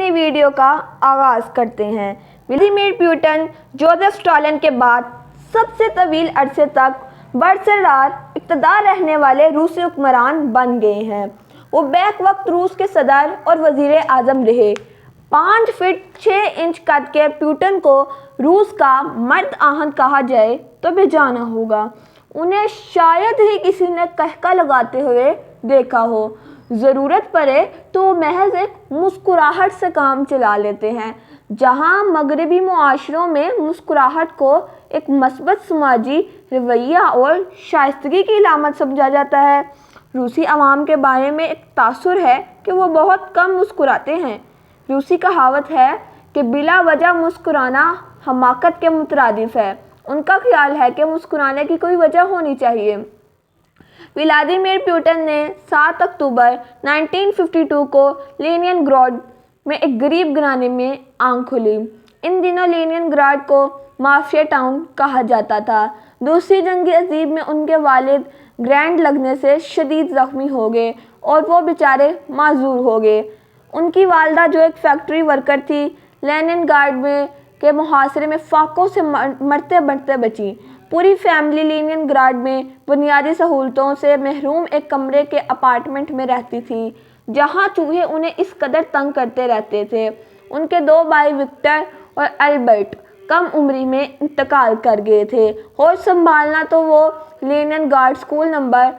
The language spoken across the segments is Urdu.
اپنی ویڈیو کا آغاز کرتے ہیں۔ ولادیمیر پوٹن جوزف اسٹالن کے بعد سب سے طویل عرصے تک برقرار اقتدار رہنے والے روسی حکمران بن گئے ہیں۔ وہ بیک وقت روس کے صدر اور وزیر اعظم رہے۔ 5 فٹ 6 انچ قد کے پوٹن کو روس کا مرد آہن کہا جائے تو بے جانا ہوگا۔ انہیں شاید ہی کسی نے قہقہ لگاتے ہوئے دیکھا ہو۔ ضرورت پڑے تو وہ محض ایک مسکراہٹ سے کام چلا لیتے ہیں۔ جہاں مغربی معاشروں میں مسکراہٹ کو ایک مثبت سماجی رویہ اور شائستگی کی علامت سمجھا جاتا ہے، روسی عوام کے بارے میں ایک تاثر ہے کہ وہ بہت کم مسکراتے ہیں۔ روسی کہاوت ہے کہ بلا وجہ مسکرانا حماقت کے مترادف ہے۔ ان کا خیال ہے کہ مسکرانے کی کوئی وجہ ہونی چاہیے۔ ولادیمیر پوٹن نے 7 اکتوبر 1952 کو لینن گراڈ میں ایک غریب گھرانے میں آنکھ کھولی۔ ان دنوں لینن گراڈ کو مافیا ٹاؤن کہا جاتا تھا۔ دوسری جنگ عظیم میں ان کے والد گرینیڈ لگنے سے شدید زخمی ہو گئے اور وہ بیچارے معذور ہو گئے۔ ان کی والدہ جو ایک فیکٹری ورکر تھی، لینن گراڈ کے محاصرے میں فاقوں سے مرتے مرتے بچی۔ پوری فیملی لینن گراڈ میں بنیادی سہولتوں سے محروم ایک کمرے کے اپارٹمنٹ میں رہتی تھی، جہاں چوہے انہیں اس قدر تنگ کرتے رہتے تھے۔ ان کے 2 بھائی وکٹر اور البرٹ کم عمری میں انتقال کر گئے تھے۔ ہوش سنبھالنا تو وہ لینن گراڈ اسکول نمبر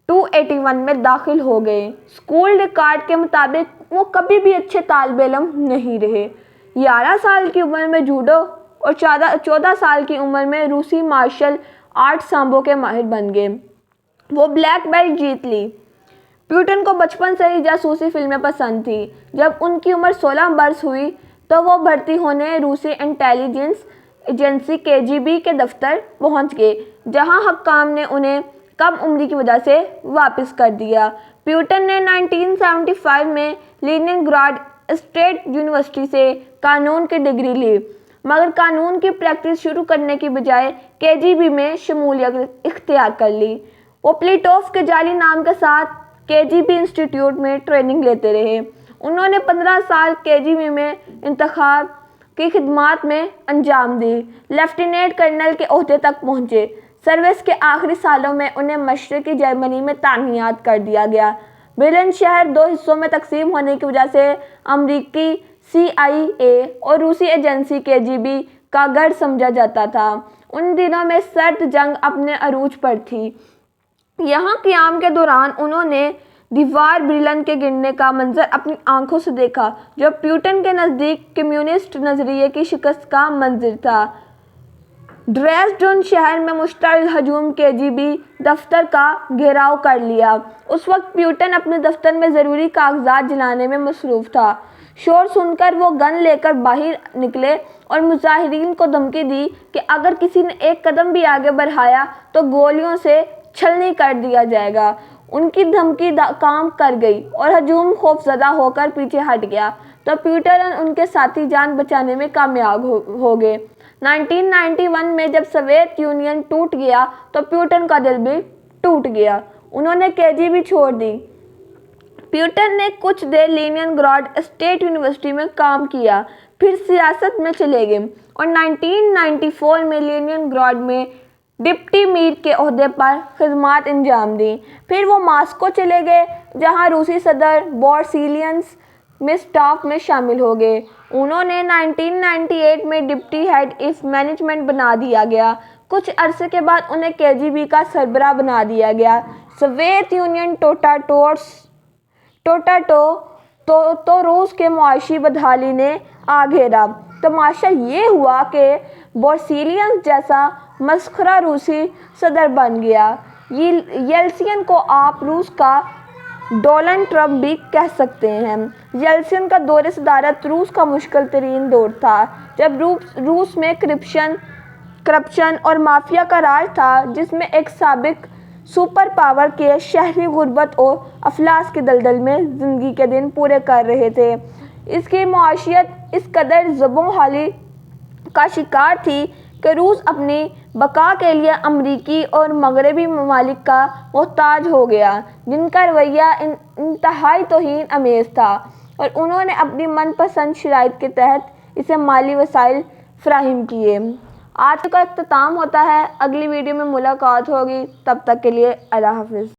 281 میں داخل ہو گئے۔ اسکول ریکارڈ کے مطابق وہ کبھی بھی اچھے طالب علم نہیں رہے۔ 11 سال کی عمر میں جوڈو اور 14 سال کی عمر میں روسی مارشل آرٹ سامبو کے ماہر بن گئے۔ وہ بلیک بیلٹ جیت لی۔ پوٹن کو بچپن سے ہی جاسوسی فلمیں پسند تھیں۔ جب ان کی عمر 16 برس ہوئی تو وہ بھرتی ہونے روسی انٹیلی جنس ایجنسی KGB کے دفتر پہنچ گئے، جہاں حکام نے انہیں کم عمری کی وجہ سے واپس کر دیا۔ پوٹن نے 1975 میں لینن گراڈ اسٹیٹ یونیورسٹی سے قانون کی ڈگری لی، مگر قانون کی پریکٹس شروع کرنے کی بجائے KGB میں شمولیت اختیار کر لی۔ وہ پلیٹوف کے جعلی نام کے ساتھ KGB انسٹی ٹیوٹ میں ٹریننگ لیتے رہے۔ انہوں نے 15 سال KGB میں انتخاب کی خدمات میں انجام دی، لیفٹیننٹ کرنل کے عہدے تک پہنچے۔ سروس کے آخری سالوں میں انہیں مشرقی جرمنی میں تعینات کر دیا گیا۔ برلن شہر 2 حصوں میں تقسیم ہونے کی وجہ سے امریکی CIA اور روسی ایجنسی KGB کا گڑھ سمجھا جاتا تھا۔ ان دنوں میں سرد جنگ اپنے عروج پر تھی۔ یہاں قیام کے دوران انہوں نے دیوار برلن کے گرنے کا منظر اپنی آنکھوں سے دیکھا، جو پوٹن کے نزدیک کمیونسٹ نظریے کی شکست کا منظر تھا۔ ڈریزڈن شہر میں مشتعل ہجوم KGB دفتر کا گھیراؤ کر لیا۔ اس وقت پوٹن اپنے دفتر میں ضروری کاغذات جلانے میں مصروف تھا۔ شور سن کر وہ گن لے کر باہر نکلے اور مظاہرین کو دھمکی دی کہ اگر کسی نے ایک قدم بھی آگے بڑھایا تو گولیوں سے چھلنی کر دیا جائے گا۔ ان کی دھمکی کام کر گئی اور ہجوم خوفزدہ ہو کر پیچھے ہٹ گیا تو پوٹن اور ان کے ساتھی جان بچانے میں کامیاب ہو گئے۔ 1991 میں جب سوویت یونین ٹوٹ گیا تو پوٹن کا دل بھی ٹوٹ گیا۔ انہوں نے KGB چھوڑ دی۔ پوٹن نے کچھ دیر لینن گراڈ اسٹیٹ یونیورسٹی میں کام کیا، پھر سیاست میں چلے گئے اور 1994 میں لینن گراڈ میں ڈپٹی میئر کے عہدے پر خدمات انجام دیں۔ پھر وہ ماسکو چلے گئے، جہاں روسی صدر بورس یلتسن میں اسٹاف میں شامل ہو گئے۔ انہوں نے 1998 میں ڈپٹی ہیڈ آف مینجمنٹ بنا دیا گیا۔ کچھ عرصے کے بعد انہیں KGB کا سربراہ بنا دیا گیا۔ سوویت یونین ٹوٹا تو روس کے معاشی بدحالی نے آ گھیرا۔ تماشا یہ ہوا کہ بورس یلتسن جیسا مسخرہ روسی صدر بن گیا۔ یلتسن کو آپ روس کا ڈونلڈ ٹرمپ بھی کہہ سکتے ہیں۔ یلتسن کا دور صدارت روس کا مشکل ترین دور تھا، جب روس میں کرپشن اور مافیا کا راج تھا، جس میں ایک سابق سپر پاور کے شہری غربت اور افلاس کی دلدل میں زندگی کے دن پورے کر رہے تھے۔ اس کی معیشت اس قدر زبوں حالی کا شکار تھی کہ روس اپنی بقا کے لیے امریکی اور مغربی ممالک کا محتاج ہو گیا، جن کا رویہ انتہائی توہین آمیز تھا۔ اور انہوں نے اپنی من پسند شرائط کے تحت اسے مالی وسائل فراہم کیے۔ آج کا اختتام ہوتا ہے، اگلی ویڈیو میں ملاقات ہوگی، تب تک کے لیے اللہ حافظ۔